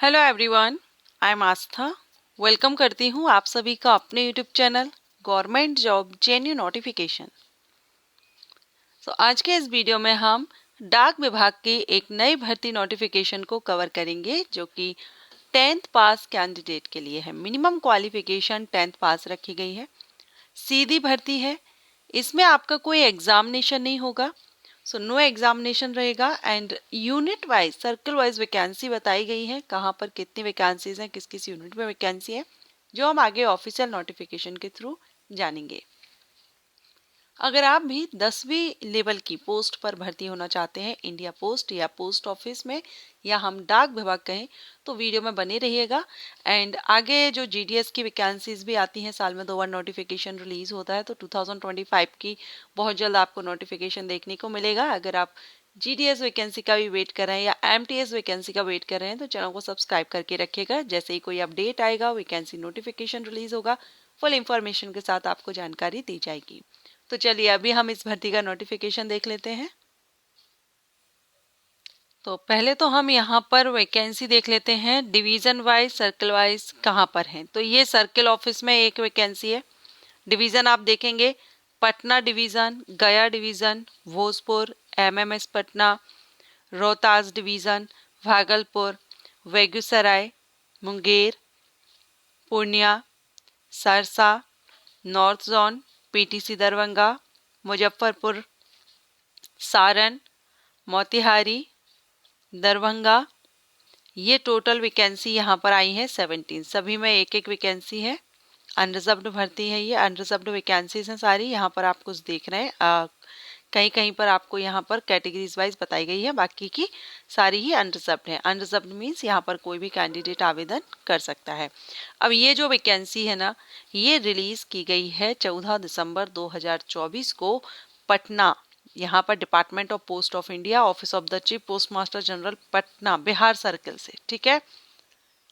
Hello everyone, I am Aastha. Welcome करती हूँ आप सभी का अपने YouTube channel government job जेन्यू notification. आज के इस वीडियो में हम डाक विभाग की एक नई भर्ती नोटिफिकेशन को कवर करेंगे जो कि 10th पास कैंडिडेट के लिए है। मिनिमम क्वालिफिकेशन 10th पास रखी गई है। सीधी भर्ती है, इसमें आपका कोई एग्जामिनेशन नहीं होगा। नो एग्जामिनेशन रहेगा and unit wise circle wise vacancy बताई गई है, कहाँ पर कितनी वैकेंसीज हैं, किस किस यूनिट में वैकेंसी है, जो हम आगे ऑफिशियल नोटिफिकेशन के थ्रू जानेंगे। अगर आप भी 10वीं लेवल की पोस्ट पर भर्ती होना चाहते हैं इंडिया पोस्ट या पोस्ट ऑफिस में या हम डाक विभाग कहें तो वीडियो में बने रहिएगा। एंड आगे जो जीडीएस की वैकेंसीज भी आती हैं, साल में 2 बार नोटिफिकेशन रिलीज होता है, तो 2025 की बहुत जल्द आपको नोटिफिकेशन देखने को मिलेगा। अगर आप जीडीएस वैकेंसी का भी वेट कर रहे हैं या एमटीएस वैकेंसी का वेट कर रहे हैं तो चैनल को सब्सक्राइब करके रखिएगा। जैसे ही कोई अपडेट आएगा, वैकेंसी नोटिफिकेशन रिलीज होगा, फुल इंफॉर्मेशन के साथ आपको जानकारी दी जाएगी। तो चलिए अभी हम इस भर्ती का नोटिफिकेशन देख लेते हैं। तो पहले तो हम यहाँ पर वैकेंसी देख लेते हैं डिवीजन वाइज सर्कल वाइज कहाँ पर है। तो ये सर्कल ऑफिस में एक वैकेंसी है। डिवीजन आप देखेंगे Patna division, Gaya division, Bhojpur, MMS Patna, Rohtas division, Bhagalpur, Begusarai, Munger, Purnia, Sarsa, north zone, PTC Darbhanga, Muzaffarpur, Saran, Motihari, Darbhanga. ये टोटल वैकेंसी यहाँ पर आई है 17। सभी में एक एक वैकेंसी है। अनरिजर्व्ड भर्ती है, ये अनरिजर्व्ड वैकेंसीज हैं सारी। यहाँ पर आप कुछ देख रहे हैं, कहीं कहीं पर आपको यहाँ पर कैटेगरीज वाइज बताई गई है, बाकी की सारी ही अनरिजर्व्ड है। अनरिजर्व्ड मीन्स यहाँ पर कोई भी कैंडिडेट आवेदन कर सकता है। अब ये जो वैकेंसी है ना, ये रिलीज की गई है 14 दिसंबर 2024 को पटना, यहाँ पर department of post of India, office of the chief post master general Patna, Bihar circle से। ठीक है।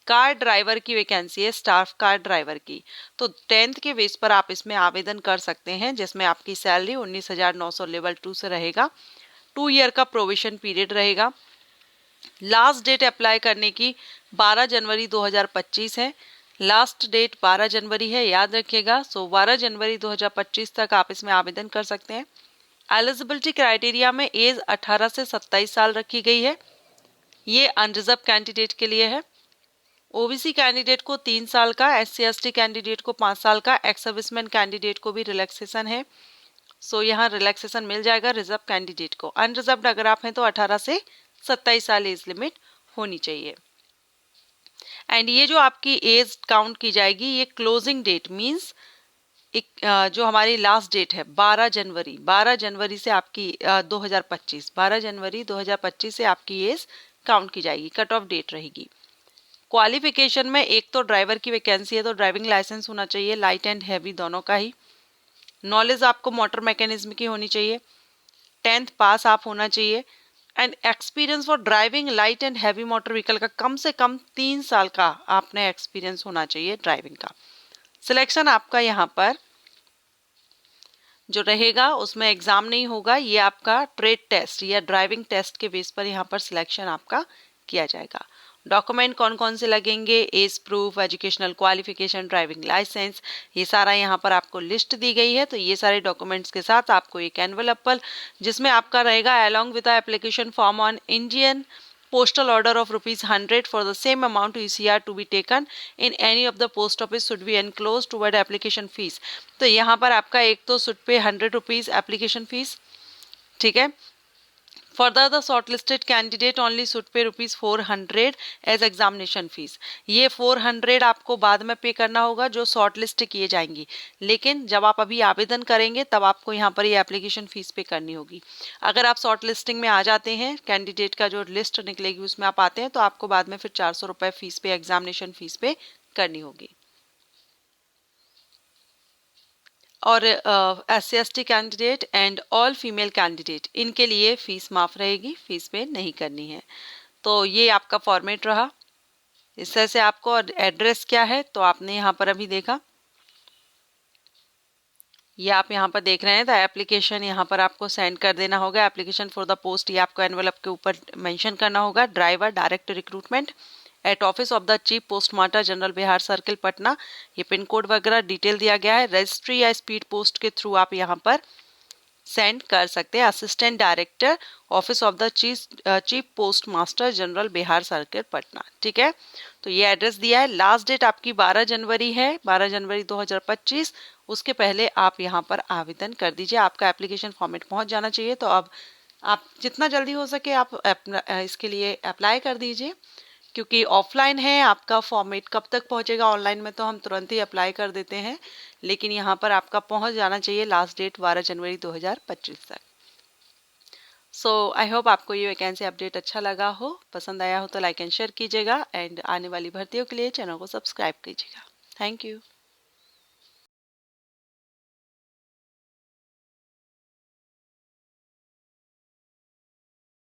कार ड्राइवर की वैकेंसी है, स्टाफ कार ड्राइवर की। तो 10th के बेस पर आप इसमें आवेदन कर सकते हैं, जिसमें आपकी सैलरी 19,900 लेवल 2 से रहेगा। 2 ईयर का प्रोविजन पीरियड रहेगा। लास्ट डेट अप्लाई करने की 12 जनवरी 2025 है। लास्ट डेट 12 जनवरी है, याद रखिएगा। 12 जनवरी 2025 तक आप इसमें आवेदन कर सकते हैं। एलिजिबिलिटी क्राइटेरिया में एज 18 से 27 साल रखी गई है। ये अनरिजर्व कैंडिडेट के लिए है। ओबीसी कैंडिडेट को 3 साल का, एससी एसटी कैंडिडेट को 5 साल का, एक्स सर्विसमैन कैंडिडेट को भी रिलैक्सेशन है। यहाँ रिलैक्सेशन मिल जाएगा रिजर्व कैंडिडेट को। अनरिजर्व्ड अगर आप हैं तो 18 से 27 साल एज लिमिट होनी चाहिए। एंड ये जो आपकी एज काउंट की जाएगी, ये क्लोजिंग डेट मींस जो हमारी लास्ट डेट है 12 जनवरी, 12 जनवरी से आपकी 2025, 12 जनवरी 2025 से आपकी एज काउंट की जाएगी, कट ऑफ डेट रहेगी। क्वालिफिकेशन में एक तो ड्राइवर की वैकेंसी है, तो ड्राइविंग लाइसेंस होना चाहिए, लाइट एंड हैवी दोनों का ही। नॉलेज आपको मोटर मैकेनिज्म की होनी चाहिए। 10th पास आप होना चाहिए। And experience for driving light and heavy motor vehicle का कम से कम 3 साल का आपने एक्सपीरियंस होना चाहिए ड्राइविंग का। सिलेक्शन आपका यहाँ पर जो रहेगा उसमें एग्जाम नहीं होगा, ये आपका ट्रेड टेस्ट या ड्राइविंग टेस्ट के बेस पर यहाँ पर सिलेक्शन आपका किया जाएगा। डॉक्यूमेंट कौन कौन से लगेंगे, age proof, educational qualification, driving licence, ये सारा यहाँ पर आपको लिस्ट दी गई है। तो ये सारे डॉक्यूमेंट्स के साथ आपको एक एनवेलप जिसमें आपका रहेगा along with application form on Indian postal order of ₹100 for the same amount ECR to be taken in any of the post office should be enclosed toward application fees। तो यहाँ पर आपका एक तो शुड पे ₹100 एप्लीकेशन फीस। ठीक है। Further the shortlisted candidate only should pay ₹400 as examination fees. ये 400 आपको बाद में पे करना होगा जो शॉर्ट लिस्ट किए जाएंगी, लेकिन जब आप अभी आवेदन करेंगे तब आपको यहाँ पर ये एप्लीकेशन फीस पे करनी होगी। अगर आप शॉर्ट लिस्टिंग में आ जाते हैं, कैंडिडेट का जो लिस्ट निकलेगी उसमें आप आते हैं, तो आपको बाद में फिर ₹400 फीस पे, एग्जामिनेशन फीस पे करनी होगी। और SC ST candidate and all female candidate, इनके लिए फीस माफ रहेगी, फीस पे नहीं करनी है। तो ये आपका फॉर्मेट रहा। इस तरह से आपको एड्रेस क्या है तो आपने यहाँ पर अभी देखा, ये आप यहाँ पर देख रहे हैं। तो एप्लीकेशन यहाँ पर आपको सेंड कर देना होगा। एप्लीकेशन फॉर द पोस्ट ये आपको एनवेलप के ऊपर मेंशन करना होगा। Driver direct recruitment, at office of the chief post master general Bihar circle Patna. ये पिन कोड वगैरह डिटेल दिया गया है। रजिस्ट्री या स्पीड पोस्ट के थ्रू आप यहाँ पर सेंड कर सकते हैं। Assistant director office of the chief post master general Bihar circle Patna. ठीक है, तो ये एड्रेस दिया है। लास्ट डेट आपकी 12 जनवरी है, 12 जनवरी 2025। उसके पहले आप यहाँ पर आवेदन कर दीजिए। आपका एप्लीकेशन फॉर्मेट पहुँच जाना चाहिए। तो अब आप जितना जल्दी हो सके आप इसके लिए अप्लाई कर दीजिए, क्योंकि ऑफलाइन है आपका फॉर्मेट कब तक पहुंचेगा। ऑनलाइन में तो हम तुरंत ही अप्लाई कर देते हैं, लेकिन यहाँ पर आपका पहुंच जाना चाहिए लास्ट डेट 12 जनवरी 2025 तक। सो आई होप आपको ये वैकेंसी अपडेट अच्छा लगा हो, पसंद आया हो तो लाइक एंड शेयर कीजिएगा, एंड आने वाली भर्तियों के लिए चैनल को सब्सक्राइब कीजिएगा। Thank you.